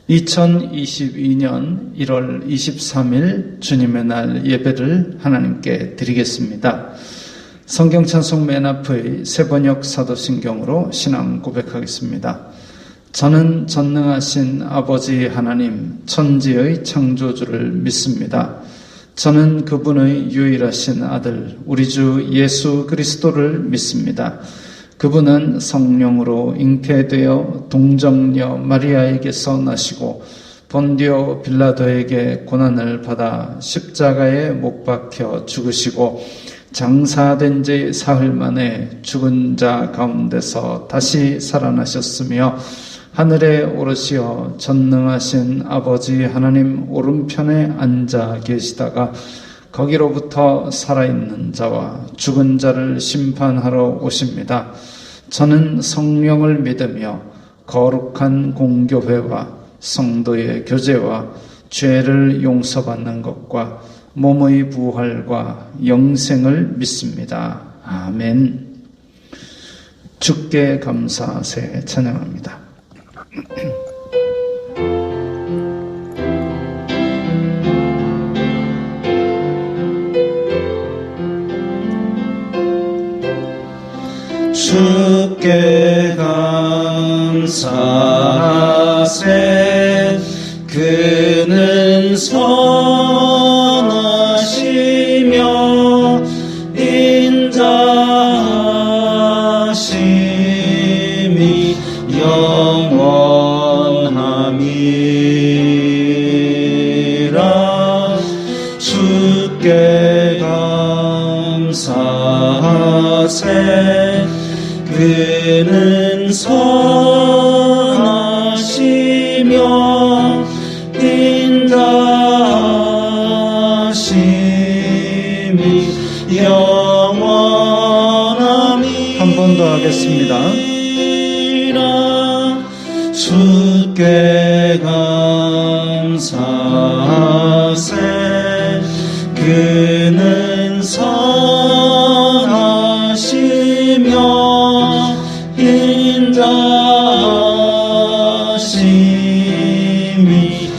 2022년 1월 23일 주님의 날 예배를 하나님께 드리겠습니다. 성경 찬송 맨 앞의 세번역 사도신경으로 신앙 고백하겠습니다. 저는 전능하신 아버지 하나님 천지의 창조주를 믿습니다. 저는 그분의 유일하신 아들 우리 주 예수 그리스도를 믿습니다. 그분은 성령으로 잉태되어 동정녀 마리아에게서 나시고 본디오 빌라도에게 고난을 받아 십자가에 못 박혀 죽으시고 장사된 지 사흘 만에 죽은 자 가운데서 다시 살아나셨으며 하늘에 오르시어 전능하신 아버지 하나님 오른편에 앉아 계시다가 거기로부터 살아있는 자와 죽은 자를 심판하러 오십니다. 저는 성령을 믿으며 거룩한 공교회와 성도의 교제와 죄를 용서받는 것과 몸의 부활과 영생을 믿습니다. 아멘. 주께 감사하세 찬양합니다. 주께 감사하세 그는 선하시며 인자하심이 영원함이라. 주께 감사하세 그는 선하시며 인자하심이 영원함이라. 한 번 더 하겠습니다. 주께 감사하세 그는 선하시며 인자하심이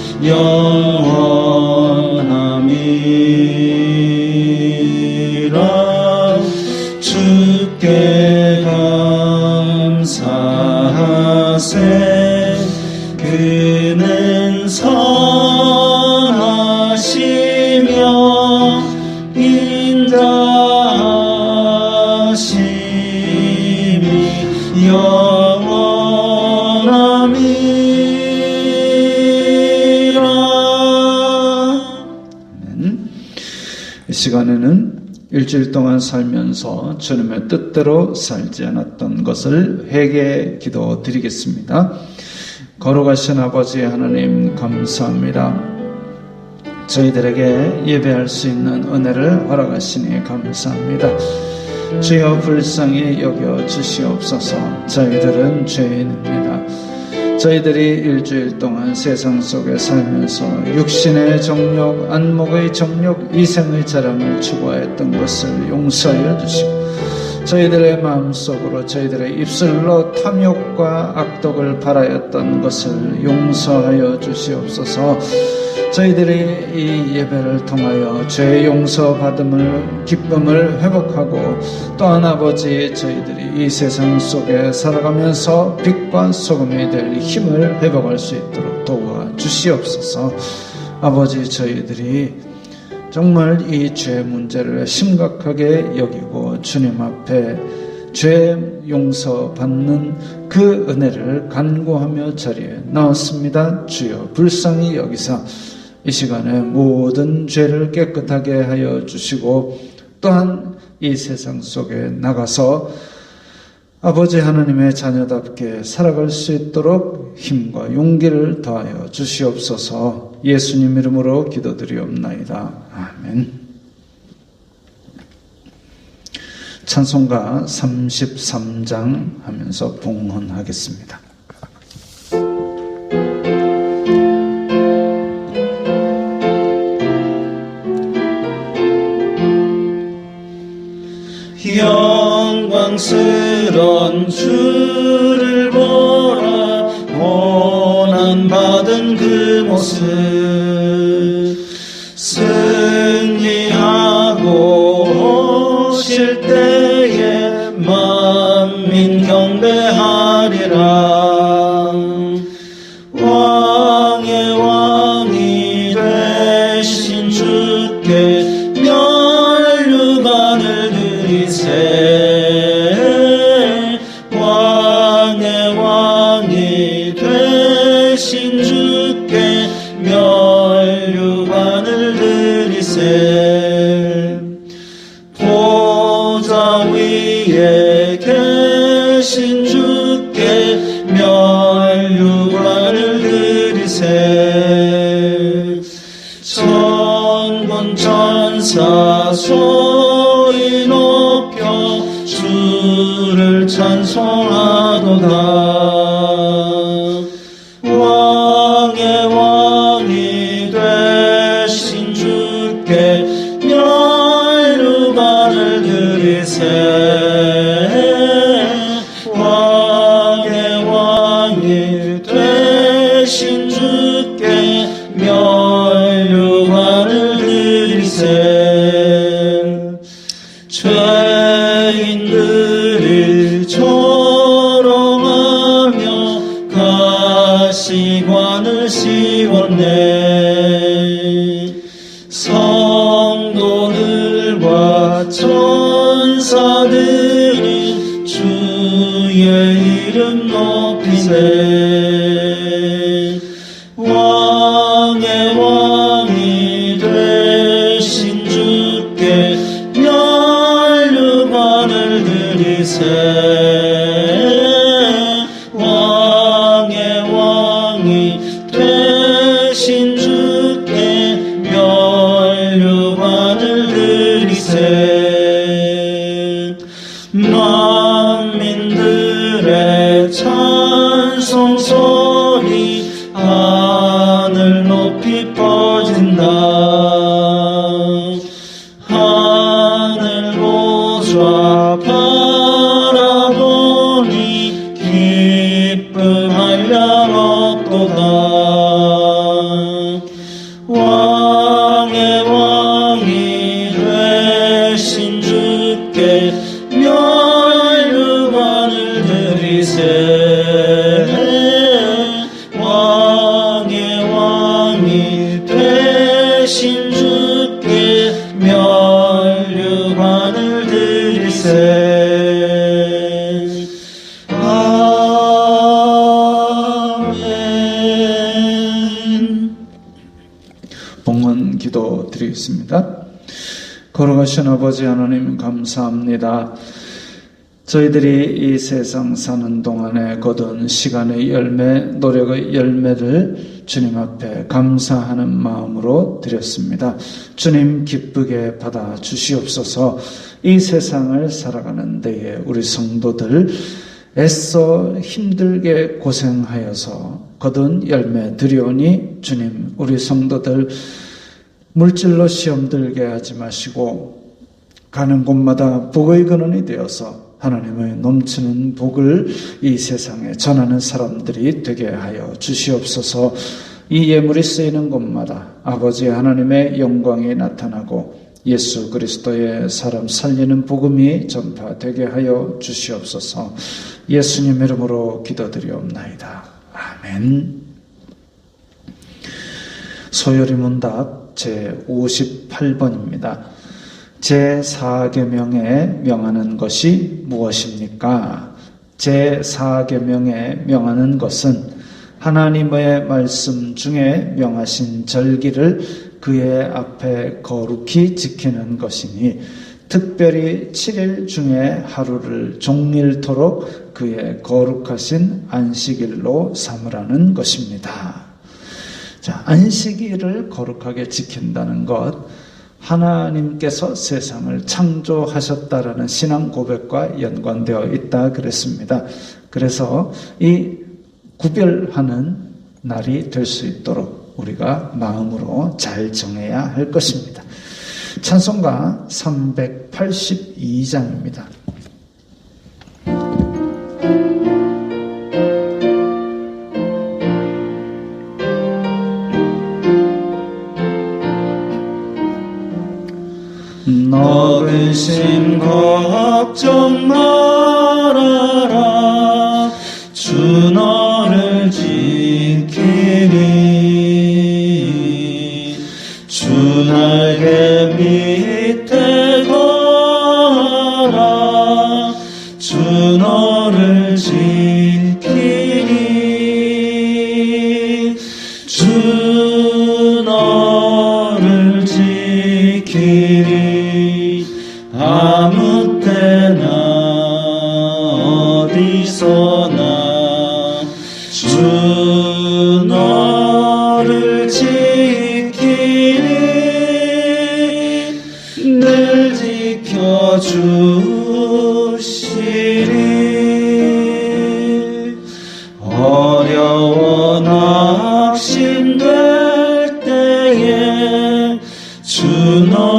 영원함이라. 주께 감사하세 그는 선하시며 인자하심이 영원함이라. 이 시간에는 일주일 동안 살면서 주님의 뜻대로 살지 않았던 것을 회개 기도 드리겠습니다. 거룩하신 아버지 하나님 감사합니다. 저희들에게 예배할 수 있는 은혜를 허락하시니 감사합니다. 주여 불쌍히 여겨 주시옵소서. 저희들은 죄인입니다. 저희들이 일주일 동안 세상 속에 살면서 육신의 정욕, 안목의 정욕, 이생의 자랑을 추구하였던 것을 용서하여 주시고 저희들의 마음속으로 저희들의 입술로 탐욕과 악독을 바라였던 것을 용서하여 주시옵소서. 저희들이 이 예배를 통하여 죄 용서받음을 기쁨을 회복하고 또한 아버지 저희들이 이 세상 속에 살아가면서 빛과 소금이 될 힘을 회복할 수 있도록 도와주시옵소서. 아버지 저희들이 정말 이 죄 문제를 심각하게 여기고 주님 앞에 죄 용서받는 그 은혜를 간구하며 자리에 나왔습니다. 주여 불쌍히 여기사 이 시간에 모든 죄를 깨끗하게 하여 주시고 또한 이 세상 속에 나가서 아버지 하나님의 자녀답게 살아갈 수 있도록 힘과 용기를 더하여 주시옵소서. 예수님 이름으로 기도드리옵나이다. 아멘. 찬송가 33장 하면서 봉헌하겠습니다. 영광스런 주를 보라. 고난받은 그 모습 승리하고 오실 때에 만민 경배하리라. 왕의 왕이 되신 주께 멸류관을 드리세. 왕의 왕이 되신 주께 멸류관을 드리세. 보좌 천사 소리 높여 주를 찬송하도다. 왕의 왕이 되신 주께 면류관을 드리세. 왕의 왕이 되신 주께 면류관을 드리세. 죄인들이 조롱하며 가시관을 씌웠네. 성도들과 천사들이 주의 이름 높이세. 왕의 왕이 되신 주께 면류관을 드리세. 왕의 왕이 되신 주께 면류관을 드리세. 만민들의 찬송 소리 하늘 높이 퍼진다. 하늘 보좌 바라보니 기쁨할 양 없도다. 왕의 왕이 되신 주께 면류관을 드리세. 왕의 왕이 되신 주께 면류관을 드리세. 아멘. 봉헌 기도 드리겠습니다. 걸어가신 아버지 하나님 감사합니다. 저희들이 이 세상 사는 동안에 거둔 시간의 열매, 노력의 열매를 주님 앞에 감사하는 마음으로 드렸습니다. 주님 기쁘게 받아 주시옵소서. 이 세상을 살아가는 데에 우리 성도들 애써 힘들게 고생하여서 거둔 열매 드리오니 주님 우리 성도들 물질로 시험 들게 하지 마시고 가는 곳마다 복의 근원이 되어서 하나님의 넘치는 복을 이 세상에 전하는 사람들이 되게 하여 주시옵소서. 이 예물이 쓰이는 곳마다 아버지 하나님의 영광이 나타나고 예수 그리스도의 사람 살리는 복음이 전파되게 하여 주시옵소서. 예수님 이름으로 기도드리옵나이다. 아멘. 소요리 문답 제58번입니다. 제4계명에 명하는 것이 무엇입니까? 제4계명에 명하는 것은 하나님의 말씀 중에 명하신 절기를 그의 앞에 거룩히 지키는 것이니 특별히 7일 중에 하루를 종일토록 그의 거룩하신 안식일로 삼으라는 것입니다. 자, 안식일을 거룩하게 지킨다는 것, 하나님께서 세상을 창조하셨다라는 신앙 고백과 연관되어 있다 그랬습니다. 그래서 이 구별하는 날이 될 수 있도록 우리가 마음으로 잘 정해야 할 것입니다. 찬송가 382장입니다. 너 근심 걱정 말아라. 주 너를 지키리. 주 날개 밑에 거하라. 주 너를 지키리. 주 너를 지키리. 아무 때나 어디서나 주 너를 지키리.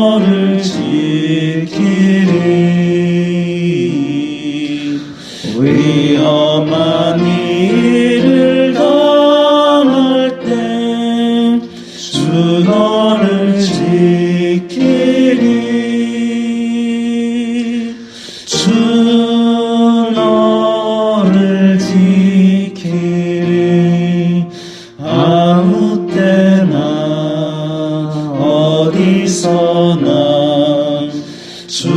너를 지키리. 위험한 일을 당할 때 주 너를 지키리. 주 너를 지키리. 아무 때나 어디서나 주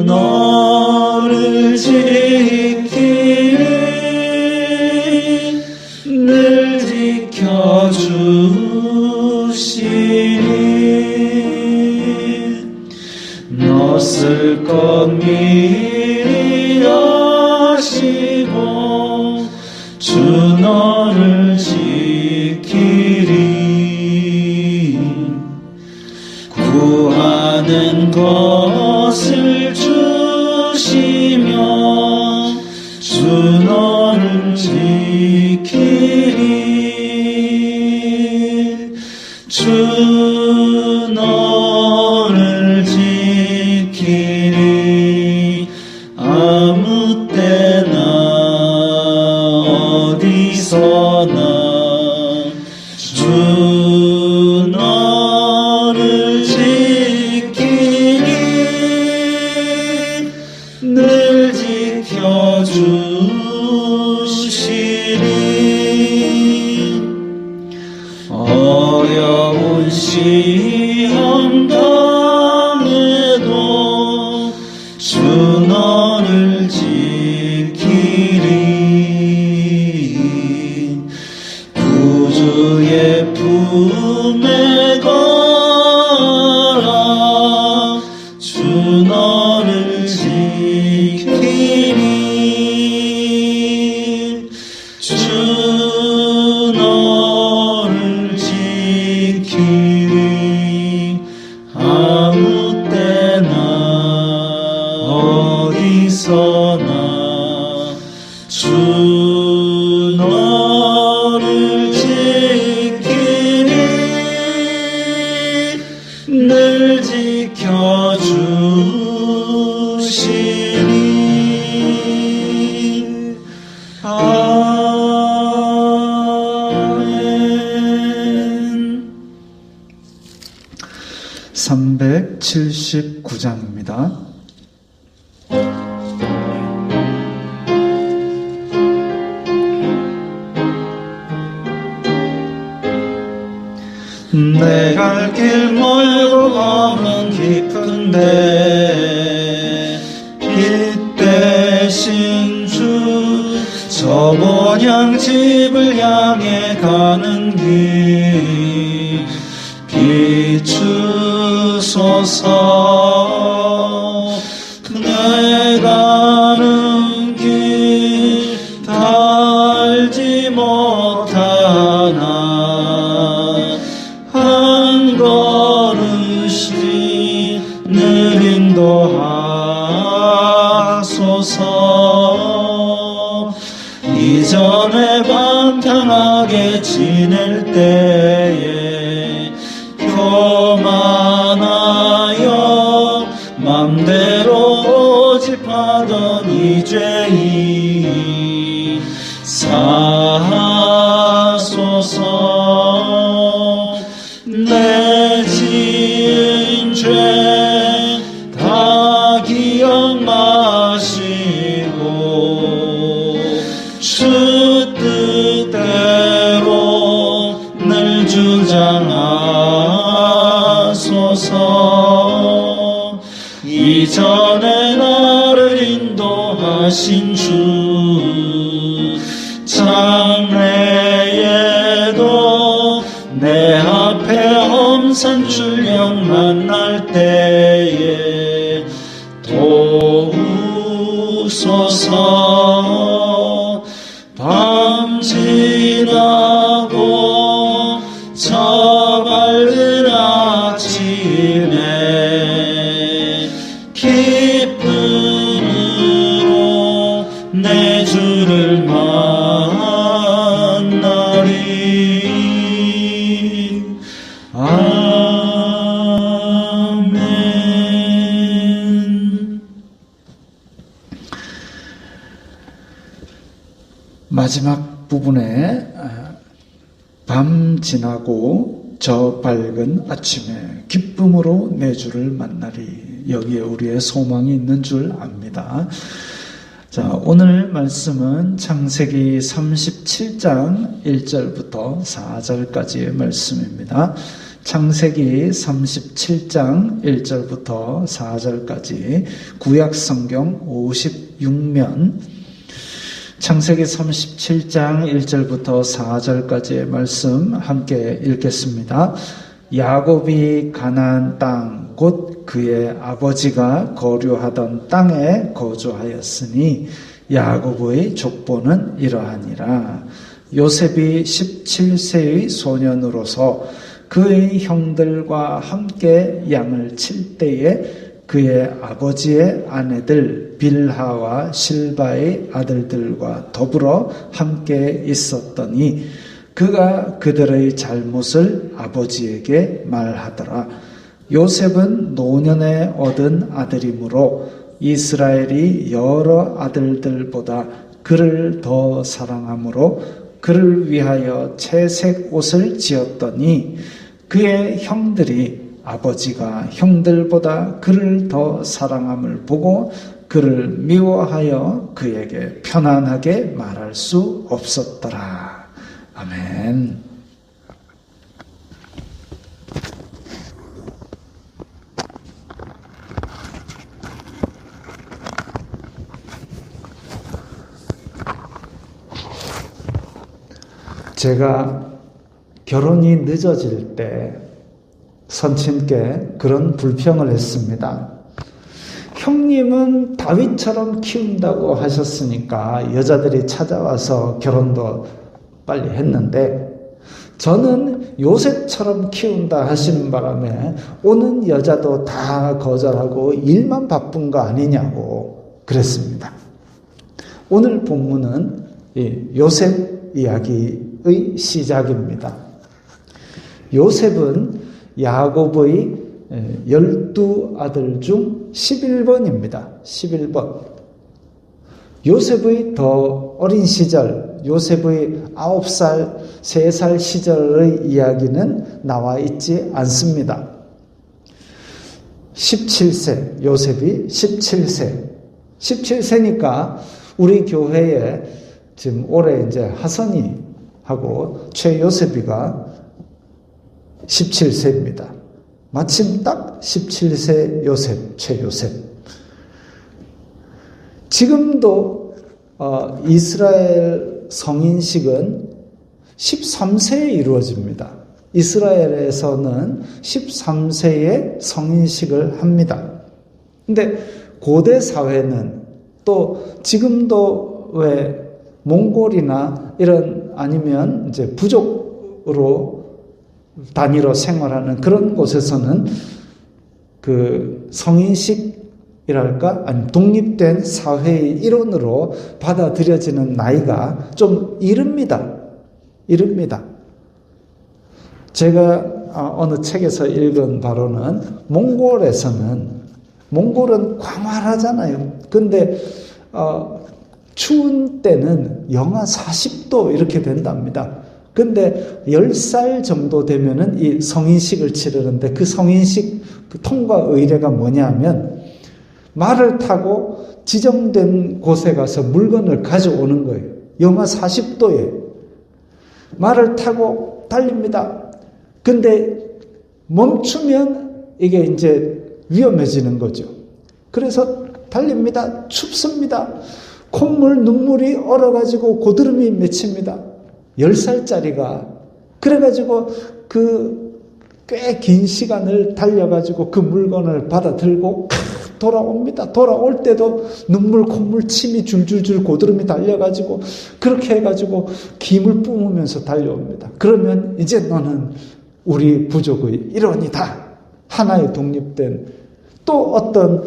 너를 지키리. 늘 지켜주시리. 너 쓸 것 미리 아시고 주 너를 지키리. 구하는 것을 주시며 주 너를 지키리. 주 너를 지키리. 아무 때나 어디서나 주 너를 지키리. 늘 지켜주시리. 어려운 시험 당해도 주 너를 지키리. 구주의 품에 걸어 주 너를 지키리. 주 너를 지키리. 아무 때나 어디서나 주 너를 지키리. 늘 지켜주시리. 아멘. 379장입니다. 내 갈 길 멀고 먼 깊은데 빛 대신 주 저 본향 집을 향해 가는 길 비추소서. 내 가는 길 다 알지 못하나 한 걸음씩 늘 인도하소서. 이전에 방탕하게 지낼 때에 교만하여 맘대로 고집하던 이 죄인 사하소서. 내 지은 죄 다 기억 마시고 주 뜻대로 늘 주장하소서. 이전에 나를 인도하신 주 장래에도 내 앞에 험산 출령 만날 때에 도우소서. 밤 지나고 저 밝은 아침에 기쁨으로 내 주를 만나리. 아멘. 마지막 부분에 밤 지나고 저 밝은 아침에 기쁨으로 내 주를 만나리. 여기에 우리의 소망이 있는 줄 압니다. 자, 오늘 말씀은 창세기 37장 1절부터 4절까지의 말씀입니다. 창세기 37장 1절부터 4절까지 구약 성경 56면 창세기 37장 1절부터 4절까지의 말씀 함께 읽겠습니다. 야곱이 가나안 땅 곧 그의 아버지가 거류하던 땅에 거주하였으니 야곱의 족보는 이러하니라. 요셉이 17세의 소년으로서 그의 형들과 함께 양을 칠 때에 그의 아버지의 아내들 빌하와 실바의 아들들과 더불어 함께 있었더니 그가 그들의 잘못을 아버지에게 말하더라. 요셉은 노년에 얻은 아들이므로 이스라엘이 여러 아들들보다 그를 더 사랑하므로 그를 위하여 채색 옷을 지었더니 그의 형들이 아버지가 형들보다 그를 더 사랑함을 보고 그를 미워하여 그에게 편안하게 말할 수 없었더라. 아멘. 제가 결혼이 늦어질 때 선친께 그런 불평을 했습니다. 형님은 다윗처럼 키운다고 하셨으니까 여자들이 찾아와서 결혼도 빨리 했는데 저는 요셉처럼 키운다 하시는 바람에 오는 여자도 다 거절하고 일만 바쁜 거 아니냐고 그랬습니다. 오늘 본문은 요셉 이야기의 시작입니다. 요셉은 야곱의 12아들 중 11번입니다. 11번. 요셉의 더 어린 시절, 요셉의 9살, 3살 시절의 이야기는 나와 있지 않습니다. 17세, 요셉이 17세. 17세니까 우리 교회에 지금 올해 이제 하선이 하고 최요셉이가 17세입니다. 마침 딱 17세 요셉, 최요셉. 지금도 이스라엘 성인식은 13세에 이루어집니다. 이스라엘에서는 13세에 성인식을 합니다. 근데 고대 사회는 또 지금도 왜 몽골이나 이런 아니면 이제 부족으로 단위로 생활하는 그런 곳에서는 그 성인식이랄까 아니 독립된 사회의 일원으로 받아들여지는 나이가 좀 이릅니다. 제가 어느 책에서 읽은 바로는 몽골은 광활하잖아요. 근데 추운 때는 영하 40도 이렇게 된답니다. 근데 10살 정도 되면은 이 성인식을 치르는데 그 성인식 그 통과 의례가 뭐냐면 말을 타고 지정된 곳에 가서 물건을 가져오는 거예요. 영하 40도에 말을 타고 달립니다. 근데 멈추면 이게 이제 위험해지는 거죠. 그래서 달립니다. 춥습니다. 콧물, 눈물이 얼어가지고 고드름이 맺힙니다. 10살짜리가. 그래가지고 꽤 긴 시간을 달려가지고 그 물건을 받아 들고 돌아옵니다. 돌아올 때도 눈물, 콧물, 침이 줄줄줄 고드름이 달려가지고 그렇게 해가지고 김을 뿜으면서 달려옵니다. 그러면 이제 너는 우리 부족의 일원이다. 하나의 독립된 또 어떤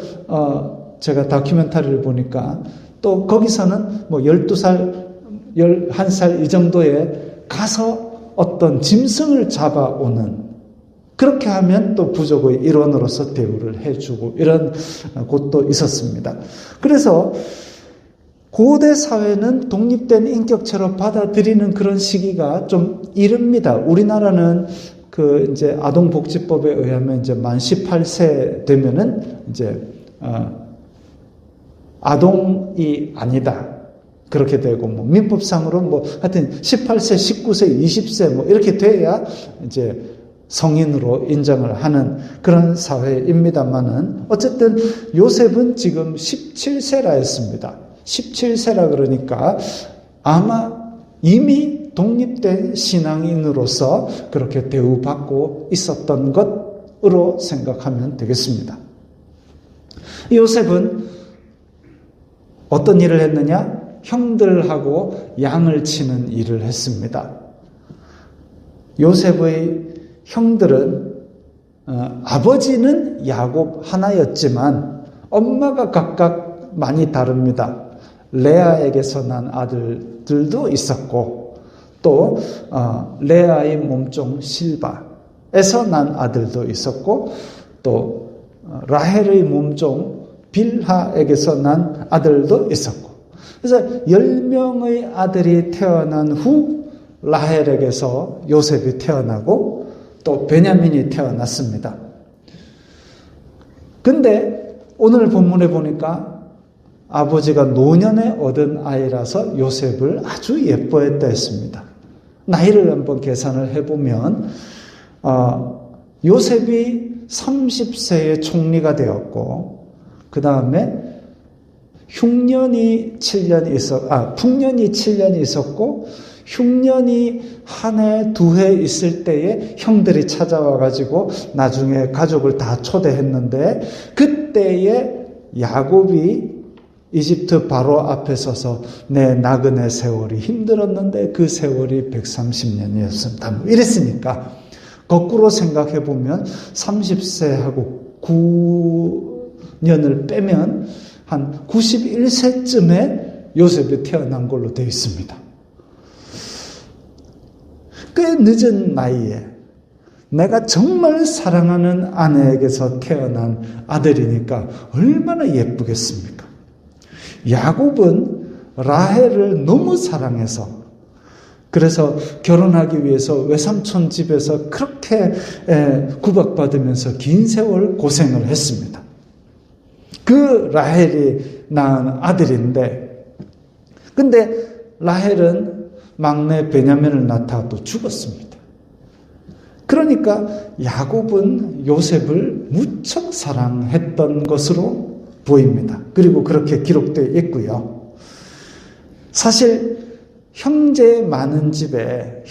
제가 다큐멘터리를 보니까 또 거기서는 뭐 12살, 11살 이 정도에 가서 어떤 짐승을 잡아오는 그렇게 하면 또 부족의 일원으로서 대우를 해주고 이런 곳도 있었습니다. 그래서 고대 사회는 독립된 인격체로 받아들이는 그런 시기가 좀 이릅니다. 우리나라는 이제 아동복지법에 의하면 이제 만 18세 되면은 이제, 아동이 아니다. 그렇게 되고, 민법상으로 하여튼 18세, 19세, 20세 이렇게 돼야 이제 성인으로 인정을 하는 그런 사회입니다만은 어쨌든 요셉은 지금 17세라 했습니다. 17세라 그러니까 아마 이미 독립된 신앙인으로서 그렇게 대우받고 있었던 것으로 생각하면 되겠습니다. 요셉은 어떤 일을 했느냐? 형들하고 양을 치는 일을 했습니다. 요셉의 형들은 아버지는 야곱 하나였지만 엄마가 각각 많이 다릅니다. 레아에게서 난 아들들도 있었고 또 레아의 몸종 실바에서 난 아들도 있었고 또 라헬의 몸종 빌하에게서 난 아들도 있었고 그래서 10명의 아들이 태어난 후 라헬에게서 요셉이 태어나고 또 베냐민이 태어났습니다. 근데 오늘 본문에 보니까 아버지가 노년에 얻은 아이라서 요셉을 아주 예뻐했다 했습니다. 나이를 한번 계산을 해보면 요셉이 30세에 총리가 되었고 그 다음에 풍년이 7년 있었고 흉년이 한 해, 두 해 있을 때에 형들이 찾아와가지고 나중에 가족을 다 초대했는데 그때에 야곱이 이집트 바로 앞에 서서 내 나그네 세월이 힘들었는데 그 세월이 130년이었습니다. 이랬으니까 거꾸로 생각해 보면 30세하고 9년을 빼면 한 91세쯤에 요셉이 태어난 걸로 되어 있습니다. 꽤 늦은 나이에 내가 정말 사랑하는 아내에게서 태어난 아들이니까 얼마나 예쁘겠습니까? 야곱은 라헬을 너무 사랑해서 그래서 결혼하기 위해서 외삼촌 집에서 그렇게 구박받으면서 긴 세월 고생을 했습니다. 그 라헬이 낳은 아들인데 근데 라헬은 막내 베냐민을 낳다가 또 죽었습니다. 그러니까 야곱은 요셉을 무척 사랑했던 것으로 보입니다. 그리고 그렇게 기록되어 있고요. 사실 형제 많은 집에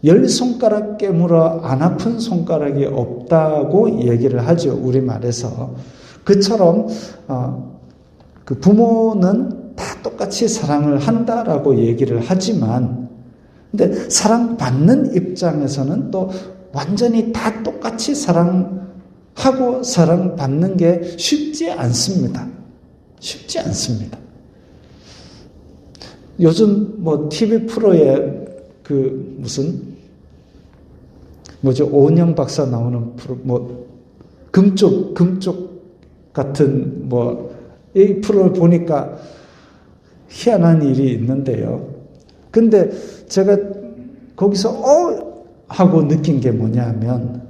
10손가락 깨물어 안 아픈 손가락이 없다고 얘기를 하죠. 우리말에서. 그처럼 그 부모는 다 똑같이 사랑을 한다라고 얘기를 하지만 근데 사랑받는 입장에서는 또 완전히 다 똑같이 사랑하고 사랑받는 게 쉽지 않습니다. 쉽지 않습니다. 요즘 TV 프로에 오은영 박사 나오는 프로, 금쪽 같은 이 프로를 보니까 희한한 일이 있는데요. 근데 제가 거기서 하고 느낀 게 뭐냐면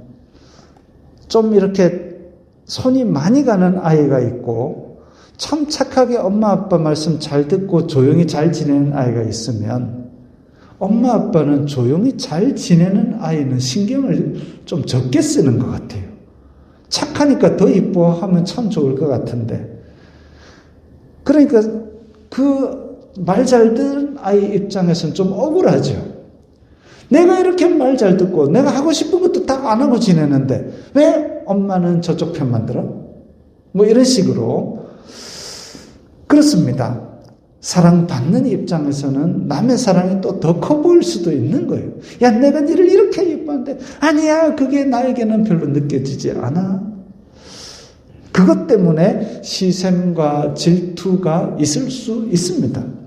좀 이렇게 손이 많이 가는 아이가 있고 참 착하게 엄마 아빠 말씀 잘 듣고 조용히 잘 지내는 아이가 있으면 엄마 아빠는 조용히 잘 지내는 아이는 신경을 좀 적게 쓰는 것 같아요. 착하니까 더 이뻐하면 참 좋을 것 같은데 그러니까 그 말 잘 듣는 아이 입장에서는 좀 억울하죠. 내가 이렇게 말 잘 듣고 내가 하고 싶은 것도 다 안 하고 지내는데 왜 엄마는 저쪽 편만 들어? 이런 식으로 그렇습니다. 사랑받는 입장에서는 남의 사랑이 또 더 커 보일 수도 있는 거예요. 야, 내가 니를 이렇게 예뻐하는데 아니야, 그게 나에게는 별로 느껴지지 않아. 그것 때문에 시샘과 질투가 있을 수 있습니다.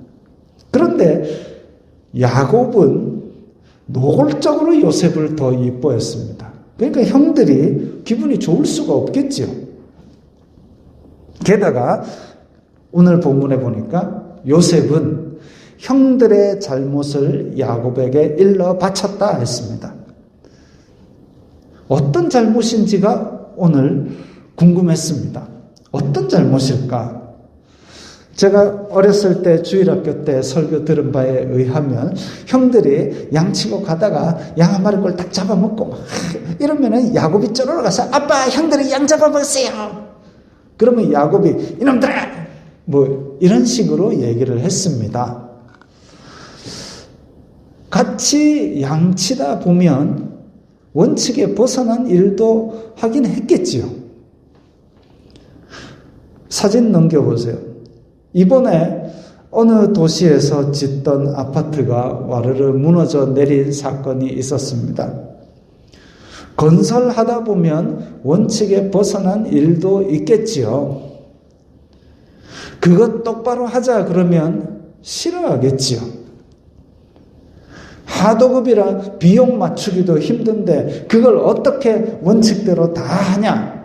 그런데 야곱은 노골적으로 요셉을 더 이뻐했습니다. 그러니까 형들이 기분이 좋을 수가 없겠죠. 게다가 오늘 본문에 보니까 요셉은 형들의 잘못을 야곱에게 일러 바쳤다 했습니다. 어떤 잘못인지가 오늘 궁금했습니다. 어떤 잘못일까? 제가 어렸을 때 주일학교 때 설교 들은 바에 의하면 형들이 양치고 가다가 양 한 마리 꼴 딱 잡아먹고 막 이러면은 야곱이 쩌러러 가서 아빠 형들이 양 잡아먹었어요. 그러면 야곱이 이놈들아 뭐 이런 식으로 얘기를 했습니다. 같이 양치다 보면 원칙에 벗어난 일도 하긴 했겠지요. 사진 넘겨보세요. 이번에 어느 도시에서 짓던 아파트가 와르르 무너져 내린 사건이 있었습니다. 건설하다 보면 원칙에 벗어난 일도 있겠지요. 그것 똑바로 하자 그러면 싫어하겠지요. 하도급이라 비용 맞추기도 힘든데 그걸 어떻게 원칙대로 다 하냐?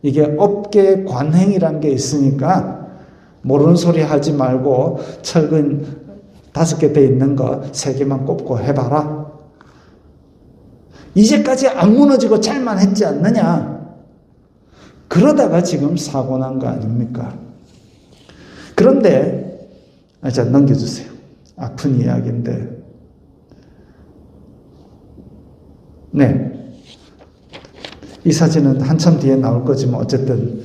이게 업계 관행이란 게 있으니까 모르는 소리 하지 말고 철근 5개 돼 있는 거 3개만 꼽고 해봐라. 이제까지 안 무너지고 잘만 했지 않느냐? 그러다가 지금 사고 난 거 아닙니까? 그런데 자 넘겨주세요. 아픈 이야기인데 네. 이 사진은 한참 뒤에 나올 거지만 어쨌든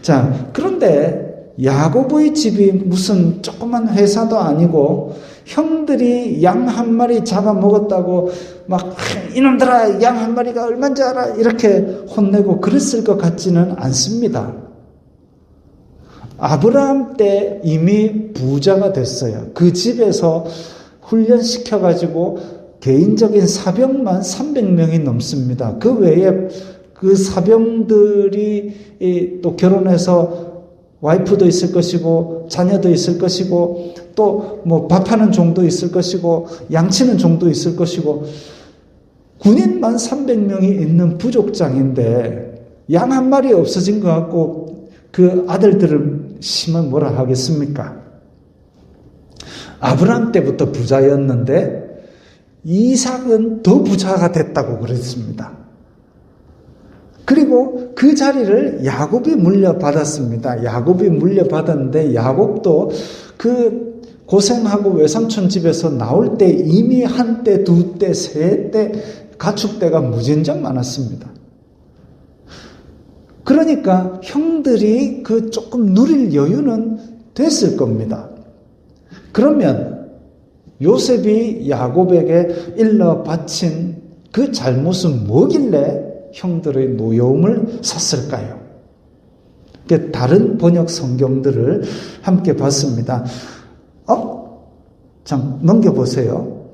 자 그런데 야곱의 집이 무슨 조그만 회사도 아니고 형들이 양 한 마리 잡아먹었다고 막 이놈들아 양 한 마리가 얼마인지 알아 이렇게 혼내고 그랬을 것 같지는 않습니다. 아브라함 때 이미 부자가 됐어요. 그 집에서 훈련시켜가지고 개인적인 사병만 300명이 넘습니다. 그 외에 그 사병들이 또 결혼해서 와이프도 있을 것이고 자녀도 있을 것이고 또 뭐 밥하는 종도 있을 것이고 양치는 종도 있을 것이고 군인만 300명이 있는 부족장인데 양 한 마리 없어진 것 같고 그 아들들을 심은 뭐라 하겠습니까? 아브라함 때부터 부자였는데 이삭은 더 부자가 됐다고 그랬습니다. 그리고 그 자리를 야곱이 물려받았습니다. 야곱이 물려받았는데 야곱도 그 고생하고 외삼촌 집에서 나올 때 이미 한 때, 두 때, 세 때 가축대가 무진장 많았습니다. 그러니까 형들이 그 조금 누릴 여유는 됐을 겁니다. 그러면 요셉이 야곱에게 일러 바친 그 잘못은 뭐길래 형들의 노여움을 샀을까요? 다른 번역 성경들을 함께 봤습니다. 참 넘겨보세요.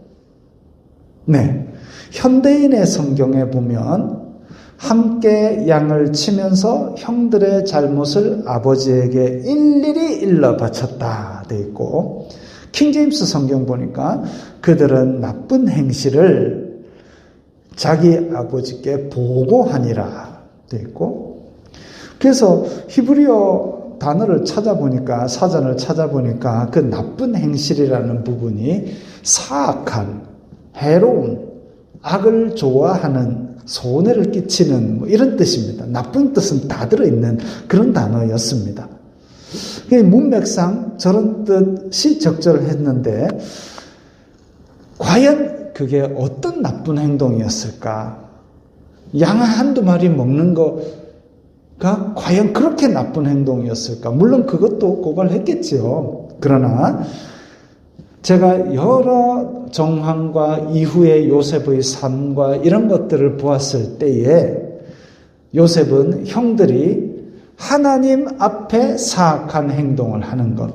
네, 현대인의 성경에 보면 함께 양을 치면서 형들의 잘못을 아버지에게 일일이 일러 바쳤다 돼 있고 킹제임스 성경 보니까 그들은 나쁜 행실을 자기 아버지께 보고하니라 돼 있고 그래서 히브리어 단어를 찾아보니까 사전을 찾아보니까 그 나쁜 행실이라는 부분이 사악한, 해로운, 악을 좋아하는, 손해를 끼치는 뭐 이런 뜻입니다. 나쁜 뜻은 다 들어있는 그런 단어였습니다. 문맥상 저런 뜻이 적절했는데 과연 그게 어떤 나쁜 행동이었을까? 양 한두 마리 먹는 거가 과연 그렇게 나쁜 행동이었을까? 물론 그것도 고발했겠지요. 그러나 제가 여러 정황과 이후의 요셉의 삶과 이런 것들을 보았을 때에 요셉은 형들이 하나님 앞에 사악한 행동을 하는 것,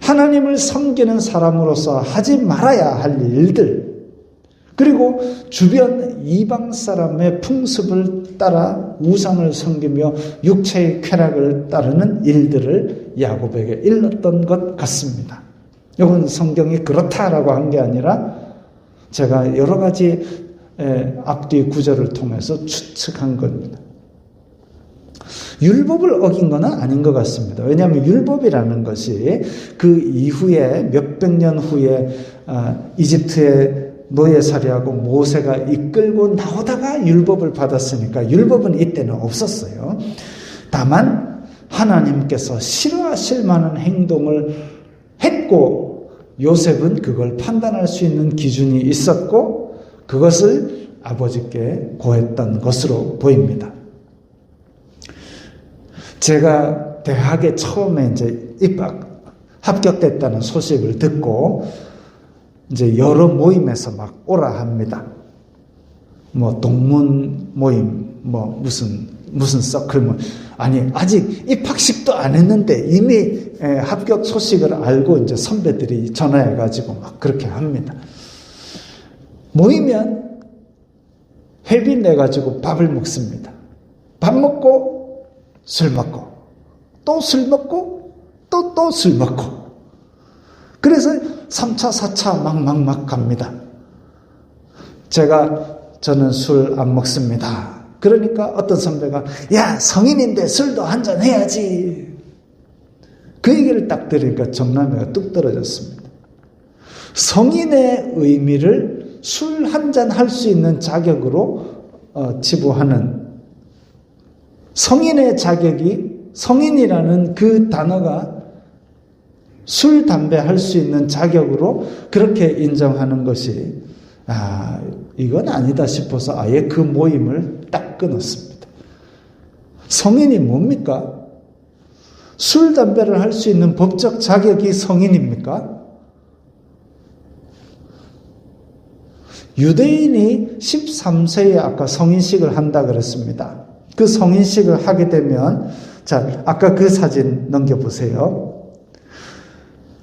하나님을 섬기는 사람으로서 하지 말아야 할 일들, 그리고 주변 이방 사람의 풍습을 따라 우상을 섬기며 육체의 쾌락을 따르는 일들을 야곱에게 일렀던 것 같습니다. 이건 성경이 그렇다라고 한 게 아니라 제가 여러 가지 앞뒤 구절을 통해서 추측한 겁니다. 율법을 어긴 건 아닌 것 같습니다. 왜냐하면 율법이라는 것이 그 이후에 몇백 년 후에 이집트의 노예살이하고 모세가 이끌고 나오다가 율법을 받았으니까 율법은 이때는 없었어요. 다만 하나님께서 싫어하실 만한 행동을 했고 요셉은 그걸 판단할 수 있는 기준이 있었고 그것을 아버지께 고했던 것으로 보입니다. 제가 대학에 처음에 이제 합격됐다는 소식을 듣고 이제 여러 모임에서 막 오라 합니다. 뭐 동문 모임, 뭐 무슨 서클 모임. 아니 아직 입학식도 안 했는데 이미 합격 소식을 알고 이제 선배들이 전화해가지고 막 그렇게 합니다. 모이면 회비 내가지고 밥을 먹습니다. 밥 먹고 술 먹고 또 술 먹고 또 술 먹고 그래서 3차 4차 막 갑니다. 저는 술 안 먹습니다. 그러니까 어떤 선배가 야 성인인데 술도 한잔 해야지. 그 얘기를 딱 들으니까 정남이가 뚝 떨어졌습니다. 성인의 의미를 술 한잔 할 수 있는 자격으로 치부하는 성인의 자격이 성인이라는 그 단어가 술, 담배 할 수 있는 자격으로 그렇게 인정하는 것이 이건 아니다 싶어서 아예 그 모임을 딱 끊었습니다. 성인이 뭡니까? 술, 담배를 할 수 있는 법적 자격이 성인입니까? 유대인이 13세에 아까 성인식을 한다 그랬습니다. 그 성인식을 하게 되면 자, 아까 그 사진 넘겨보세요.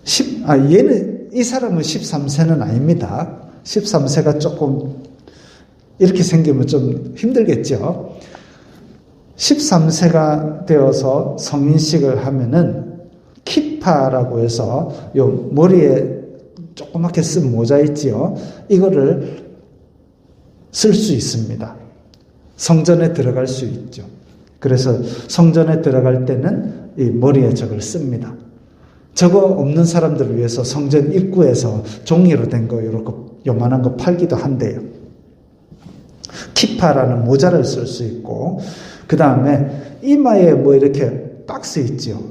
이 사람은 13세는 아닙니다. 13세가 조금 이렇게 생기면 좀 힘들겠죠. 13세가 되어서 성인식을 하면은 키파라고 해서 요 머리에 조그맣게 쓴 모자 있지요. 이거를 쓸 수 있습니다. 성전에 들어갈 수 있죠. 그래서 성전에 들어갈 때는 이 머리에 저걸 씁니다. 저거 없는 사람들을 위해서 성전 입구에서 종이로 된 거 이렇게 요만한 거 팔기도 한대요. 키파라는 모자를 쓸 수 있고 그 다음에 이마에 뭐 이렇게 박스 있죠.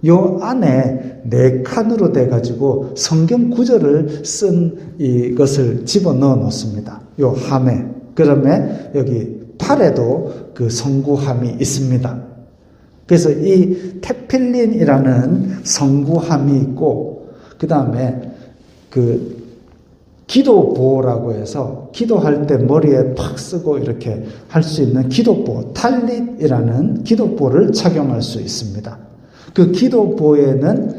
요 안에 4칸으로 돼가지고 성경 구절을 쓴 이것을 집어넣어 놓습니다. 요 함에. 그러면 여기 팔에도 그 성구함이 있습니다. 그래서 이 테필린이라는 성구함이 있고 그 다음에 그 기도보라고 해서 기도할 때 머리에 팍 쓰고 이렇게 할 수 있는 기도보, 탈릿이라는 기도보를 착용할 수 있습니다. 그 기도보에는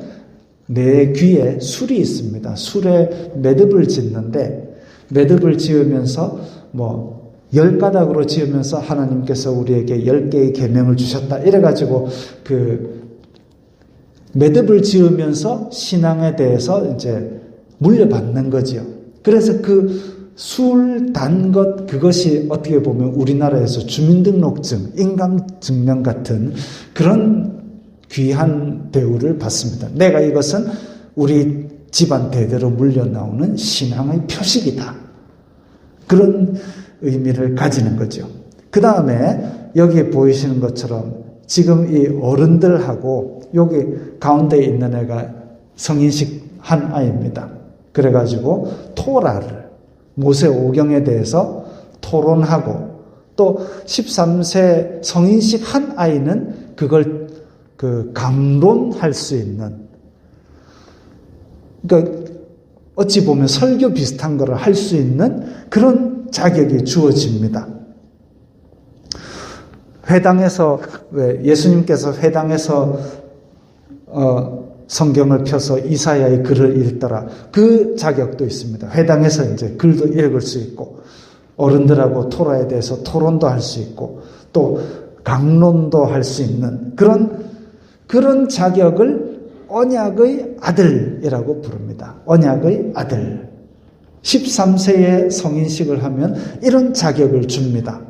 내 귀에 술이 있습니다. 술에 매듭을 짓는데 매듭을 지으면서 10가닥으로 지으면서 하나님께서 우리에게 10개의 계명을 주셨다. 이래가지고 그 매듭을 지으면서 신앙에 대해서 이제 물려받는 거지요. 그래서 그 술, 단 것, 그것이 어떻게 보면 우리나라에서 주민등록증, 인감증명 같은 그런 귀한 대우를 받습니다. 내가 이것은 우리 집안 대대로 물려나오는 신앙의 표식이다. 그런 의미를 가지는 거죠. 그 다음에 여기 보이시는 것처럼 지금 이 어른들하고 여기 가운데 있는 애가 성인식 한 아이입니다. 그래가지고 토라를 모세 오경에 대해서 토론하고 또 13세 성인식 한 아이는 그걸 강론할 수 있는 그러니까 어찌 보면 설교 비슷한 거를 할 수 있는 그런 자격이 주어집니다. 회당에서 왜 예수님께서 회당에서 성경을 펴서 이사야의 글을 읽더라. 그 자격도 있습니다. 회당에서 이제 글도 읽을 수 있고 어른들하고 토라에 대해서 토론도 할 수 있고 또 강론도 할 수 있는 그런 자격을 언약의 아들이라고 부릅니다. 언약의 아들. 13세에 성인식을 하면 이런 자격을 줍니다.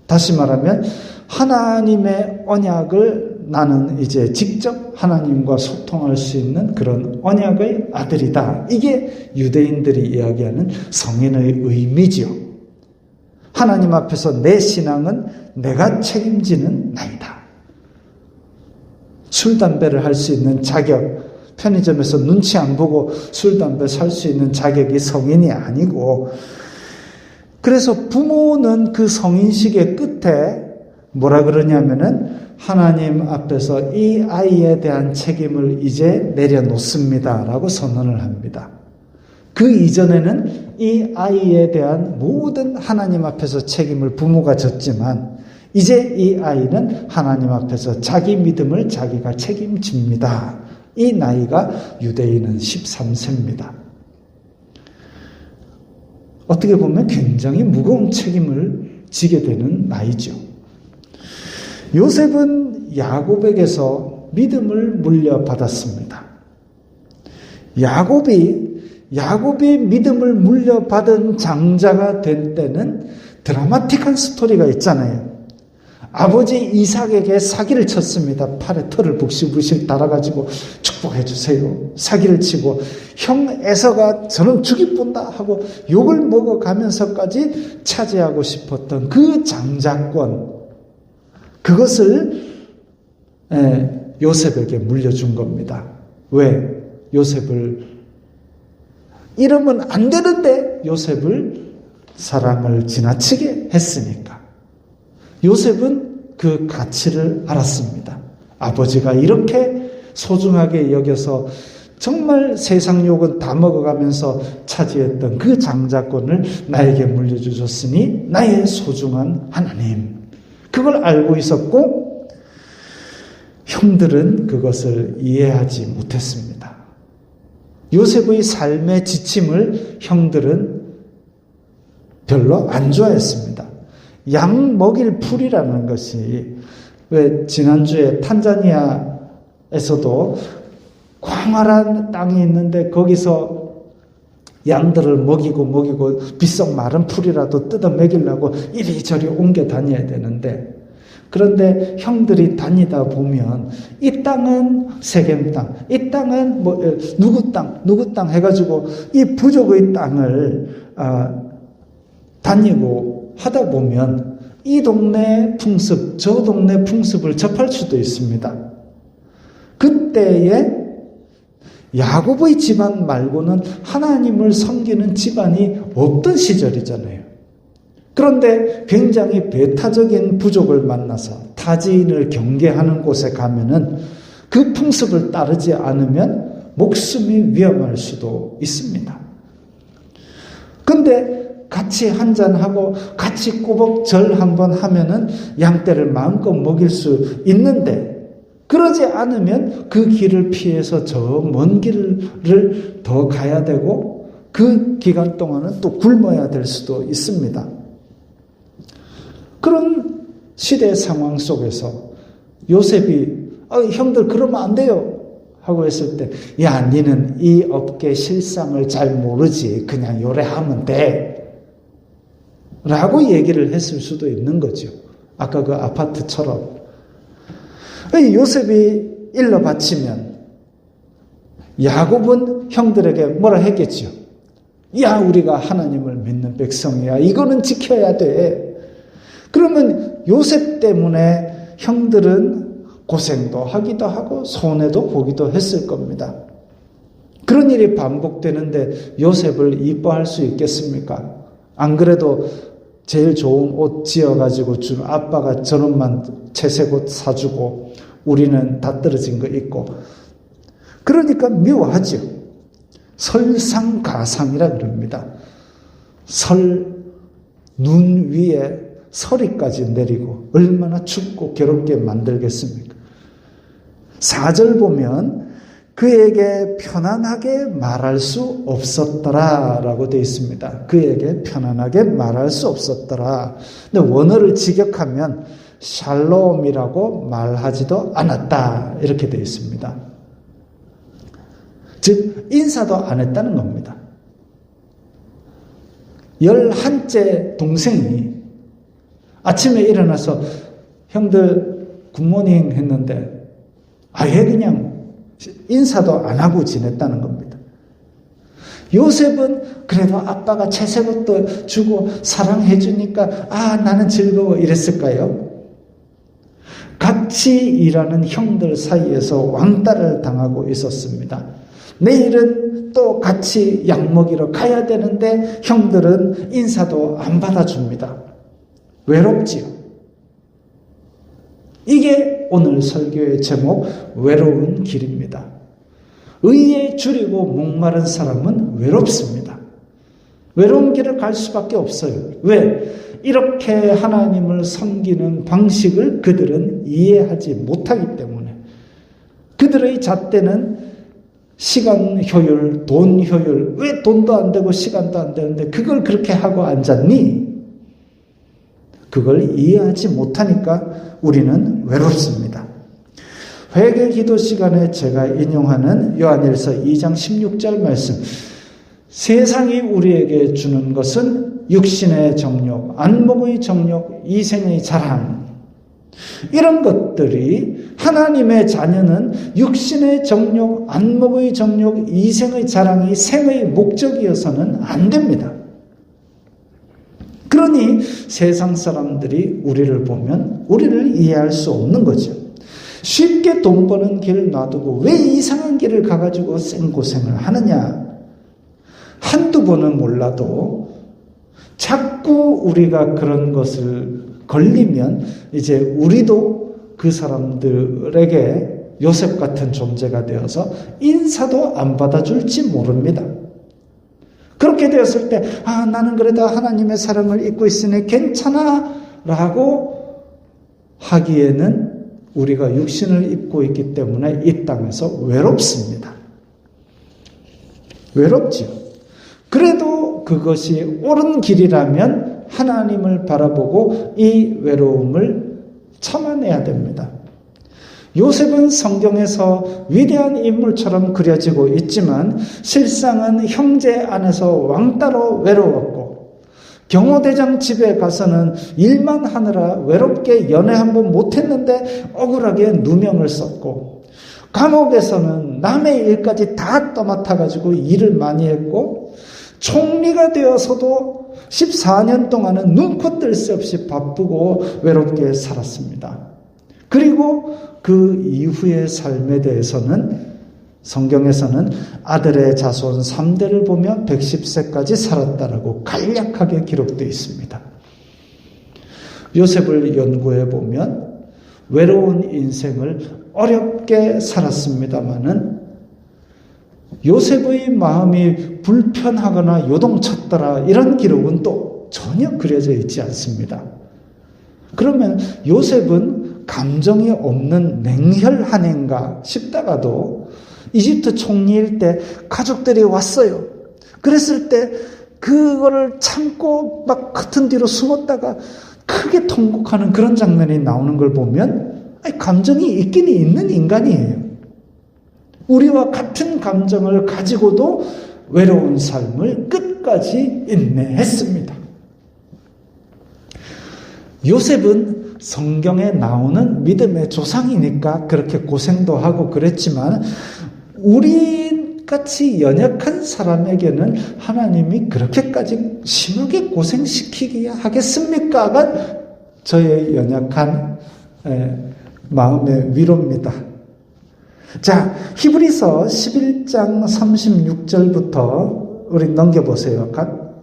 다시 말하면 하나님의 언약을 나는 이제 직접 하나님과 소통할 수 있는 그런 언약의 아들이다. 이게 유대인들이 이야기하는 성인의 의미지요. 하나님 앞에서 내 신앙은 내가 책임지는 나이다. 술, 담배를 할 수 있는 자격, 편의점에서 눈치 안 보고 술, 담배 살 수 있는 자격이 성인이 아니고, 그래서 부모는 그 성인식의 끝에 뭐라 그러냐면은 하나님 앞에서 이 아이에 대한 책임을 이제 내려놓습니다 라고 선언을 합니다. 그 이전에는 이 아이에 대한 모든 하나님 앞에서 책임을 부모가 졌지만 이제 이 아이는 하나님 앞에서 자기 믿음을 자기가 책임집니다. 이 나이가 유대인은 13세입니다. 어떻게 보면 굉장히 무거운 책임을 지게 되는 나이죠. 요셉은 야곱에게서 믿음을 물려받았습니다. 야곱이 믿음을 물려받은 장자가 된 때는 드라마틱한 스토리가 있잖아요. 아버지 이삭에게 사기를 쳤습니다. 팔에 털을 북실북실 달아가지고 축복해 주세요. 사기를 치고 형 에서가 저는 죽이뿐다 하고 욕을 먹어가면서까지 차지하고 싶었던 그 장자권, 그것을 요셉에게 물려준 겁니다. 왜? 요셉을 이러면 안 되는데 요셉을 사랑을 지나치게 했으니까. 요셉은 그 가치를 알았습니다. 아버지가 이렇게 소중하게 여겨서 정말 세상 욕은 다 먹어가면서 차지했던 그 장자권을 나에게 물려주셨으니 나의 소중한 하나님. 그걸 알고 있었고 형들은 그것을 이해하지 못했습니다. 요셉의 삶의 지침을 형들은 별로 안 좋아했습니다. 양 먹일 풀이라는 것이, 왜 지난주에 탄자니아에서도 광활한 땅이 있는데 거기서 양들을 먹이고 비석 마른 풀이라도 뜯어 먹이려고 이리저리 옮겨 다녀야 되는데, 그런데 형들이 다니다 보면 이 땅은 세겜 땅, 이 땅은 누구 땅 해가지고 이 부족의 땅을 다니고 하다 보면 이 동네 풍습, 저 동네 풍습을 접할 수도 있습니다. 그때에 야곱의 집안 말고는 하나님을 섬기는 집안이 없던 시절이잖아요. 그런데 굉장히 배타적인 부족을 만나서 타지인을 경계하는 곳에 가면은 그 풍습을 따르지 않으면 목숨이 위험할 수도 있습니다. 근데 같이 한잔하고 같이 꼬박 절 한번 하면은 양떼를 마음껏 먹일 수 있는데, 그러지 않으면 그 길을 피해서 저 먼 길을 더 가야 되고 그 기간 동안은 또 굶어야 될 수도 있습니다. 그런 시대 상황 속에서 요셉이 형들 그러면 안 돼요 하고 했을 때, 야 니는 이 업계 실상을 잘 모르지, 그냥 요래하면 돼 라고 얘기를 했을 수도 있는 거죠. 아까 그 아파트처럼. 요셉이 일러 바치면 야곱은 형들에게 뭐라 했겠죠. 야 우리가 하나님을 믿는 백성이야, 이거는 지켜야 돼. 그러면 요셉 때문에 형들은 고생도 하기도 하고 손해도 보기도 했을 겁니다. 그런 일이 반복되는데 요셉을 이뻐할 수 있겠습니까? 안 그래도 제일 좋은 옷 지어가지고 준 아빠가 저놈만 채색 옷 사주고 우리는 다 떨어진 거 입고, 그러니까 미워하죠. 설상가상이라 그럽니다. 눈 위에 서리까지 내리고 얼마나 춥고 괴롭게 만들겠습니까? 4절 보면 그에게 편안하게 말할 수 없었더라 라고 되어 있습니다. 그에게 편안하게 말할 수 없었더라. 근데 원어를 직역하면 샬롬이라고 말하지도 않았다 이렇게 되어 있습니다. 즉 인사도 안 했다는 겁니다. 11째 동생이 아침에 일어나서 형들 굿모닝 했는데 아예 그냥 인사도 안 하고 지냈다는 겁니다. 요셉은 그래도 아빠가 채색옷도 주고 사랑해 주니까 나는 즐거워 이랬을까요? 같이 일하는 형들 사이에서 왕따를 당하고 있었습니다. 내일은 또 같이 약 먹이러 가야 되는데 형들은 인사도 안 받아줍니다. 외롭지요. 이게 오늘 설교의 제목, 외로운 길입니다. 의에 줄이고 목마른 사람은 외롭습니다. 외로운 길을 갈 수밖에 없어요. 왜? 이렇게 하나님을 섬기는 방식을 그들은 이해하지 못하기 때문에. 그들의 잣대는 시간 효율, 돈 효율, 왜 돈도 안 되고 시간도 안 되는데 그걸 그렇게 하고 앉았니? 그걸 이해하지 못하니까 우리는 외롭습니다. 회개 기도 시간에 제가 인용하는 요한일서 2장 16절 말씀. 세상이 우리에게 주는 것은 육신의 정욕, 안목의 정욕, 이생의 자랑. 이런 것들이 하나님의 자녀는 육신의 정욕, 안목의 정욕, 이생의 자랑이 생의 목적이어서는 안 됩니다. 그러니 세상 사람들이 우리를 보면 우리를 이해할 수 없는 거죠. 쉽게 돈 버는 길 놔두고 왜 이상한 길을 가가지고 생고생을 하느냐. 한두 번은 몰라도 자꾸 우리가 그런 것을 걸리면 이제 우리도 그 사람들에게 요셉 같은 존재가 되어서 인사도 안 받아줄지 모릅니다. 그렇게 되었을 때 나는 그래도 하나님의 사랑을 잊고 있으니 괜찮아 라고 하기에는 우리가 육신을 입고 있기 때문에 이 땅에서 외롭습니다. 외롭지요. 그래도 그것이 옳은 길이라면 하나님을 바라보고 이 외로움을 참아내야 됩니다. 요셉은 성경에서 위대한 인물처럼 그려지고 있지만 실상은 형제 안에서 왕따로 외로웠고 경호대장 집에 가서는 일만 하느라 외롭게 연애 한번 못했는데 억울하게 누명을 썼고 감옥에서는 남의 일까지 다 떠맡아가지고 일을 많이 했고 총리가 되어서도 14년 동안은 눈코 뜰 새 없이 바쁘고 외롭게 살았습니다. 그리고 그 이후의 삶에 대해서는 성경에서는 아들의 자손 3대를 보며 110세까지 살았다라고 간략하게 기록되어 있습니다. 요셉을 연구해 보면 외로운 인생을 어렵게 살았습니다마는 요셉의 마음이 불편하거나 요동쳤더라 이런 기록은 또 전혀 그려져 있지 않습니다. 그러면 요셉은 감정이 없는 냉혈한 애인가 싶다가도 이집트 총리일 때 가족들이 왔어요. 그랬을 때 그거를 참고 막 커튼 뒤로 숨었다가 크게 통곡하는 그런 장면이 나오는 걸 보면 감정이 있긴 있는 인간이에요. 우리와 같은 감정을 가지고도 외로운 삶을 끝까지 인내했습니다. 요셉은 성경에 나오는 믿음의 조상이니까 그렇게 고생도 하고 그랬지만 우리같이 연약한 사람에게는 하나님이 그렇게까지 심하게 고생시키기 하겠습니까가 저의 연약한 마음의 위로입니다. 자, 히브리서 11장 36절부터 우리 넘겨보세요.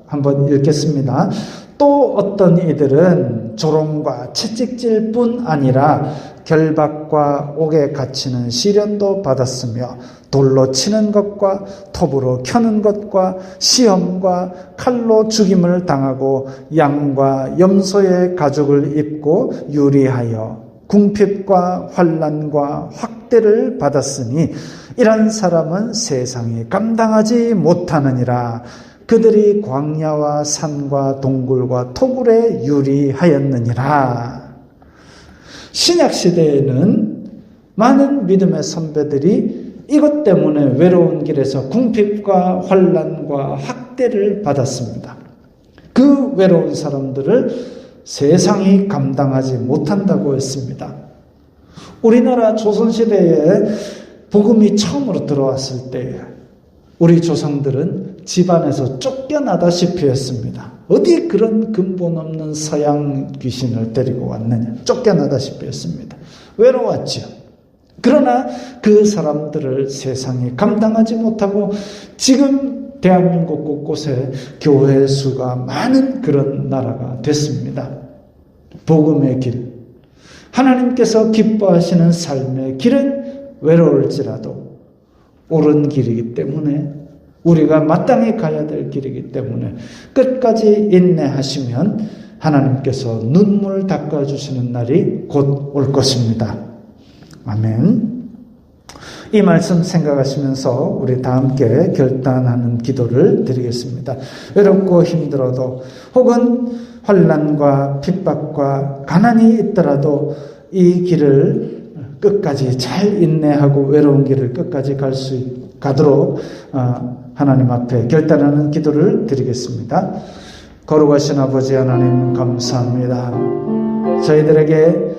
한번 읽겠습니다. 또 어떤 이들은 조롱과 채찍질 뿐 아니라 결박과 옥에 갇히는 시련도 받았으며 돌로 치는 것과 톱으로 켜는 것과 시험과 칼로 죽임을 당하고 양과 염소의 가죽을 입고 유리하여 궁핍과 환난과 확대를 받았으니 이런 사람은 세상이 감당하지 못하느니라. 그들이 광야와 산과 동굴과 토굴에 유리하였느니라. 신약시대에는 많은 믿음의 선배들이 이것 때문에 외로운 길에서 궁핍과 환난과 학대를 받았습니다. 그 외로운 사람들을 세상이 감당하지 못한다고 했습니다. 우리나라 조선시대에 복음이 처음으로 들어왔을 때 우리 조상들은 집안에서 쫓겨나다시피 했습니다. 어디 그런 근본 없는 서양 귀신을 데리고 왔느냐. 쫓겨나다시피 했습니다. 외로웠죠. 그러나 그 사람들을 세상이 감당하지 못하고 지금 대한민국 곳곳에 교회 수가 많은 그런 나라가 됐습니다. 복음의 길, 하나님께서 기뻐하시는 삶의 길은 외로울지라도 옳은 길이기 때문에 우리가 마땅히 가야 될 길이기 때문에 끝까지 인내하시면 하나님께서 눈물 닦아주시는 날이 곧 올 것입니다. 아멘. 이 말씀 생각하시면서 우리 다 함께 결단하는 기도를 드리겠습니다. 외롭고 힘들어도 혹은 환난과 핍박과 가난이 있더라도 이 길을 끝까지 잘 인내하고 외로운 길을 끝까지 가도록 하나님 앞에 결단하는 기도를 드리겠습니다. 거룩하신 아버지 하나님 감사합니다. 저희들에게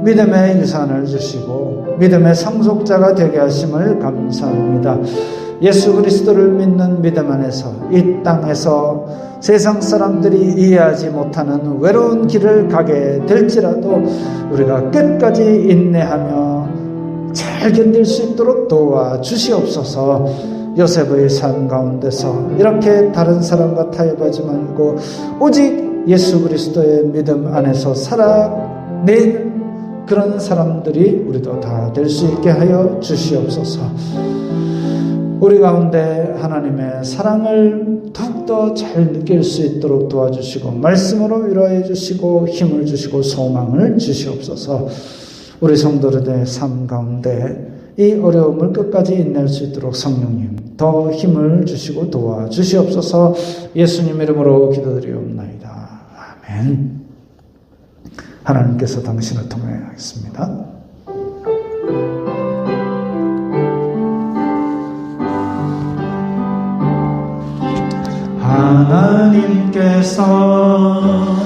믿음의 유산을 주시고 믿음의 상속자가 되게 하심을 감사합니다. 예수 그리스도를 믿는 믿음 안에서 이 땅에서 세상 사람들이 이해하지 못하는 외로운 길을 가게 될지라도 우리가 끝까지 인내하며 잘 견딜 수 있도록 도와주시옵소서. 요셉의 삶 가운데서 이렇게 다른 사람과 타협하지 말고 오직 예수 그리스도의 믿음 안에서 살아낸 그런 사람들이 우리도 다 될 수 있게 하여 주시옵소서. 우리 가운데 하나님의 사랑을 더욱더 잘 느낄 수 있도록 도와주시고 말씀으로 위로해 주시고 힘을 주시고 소망을 주시옵소서. 우리 성도들의 삶 가운데 이 어려움을 끝까지 인낼 수 있도록 성령님 더 힘을 주시고 도와주시옵소서. 예수님 이름으로 기도드리옵나이다. 아멘. 하나님께서 당신을 통해 하겠습니다. 하나님께서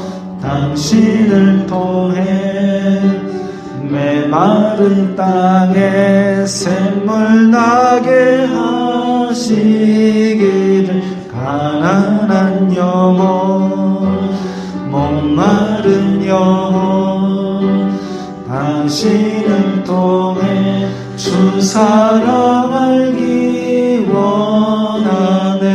당신을 통해 메마른 땅에 샘물 나게 하시기를 가난한 영혼 목마른 영혼 당신을 통해 주 사랑 알기 원하네.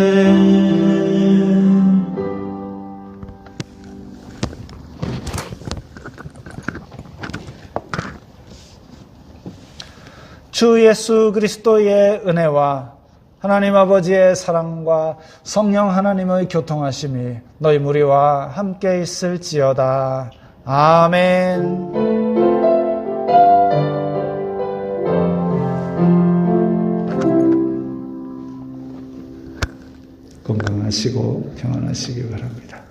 주 예수 그리스도의 은혜와 하나님 아버지의 사랑과 성령 하나님의 교통하심이 너희 무리와 함께 있을지어다. 아멘. 건강하시고 평안하시기 바랍니다.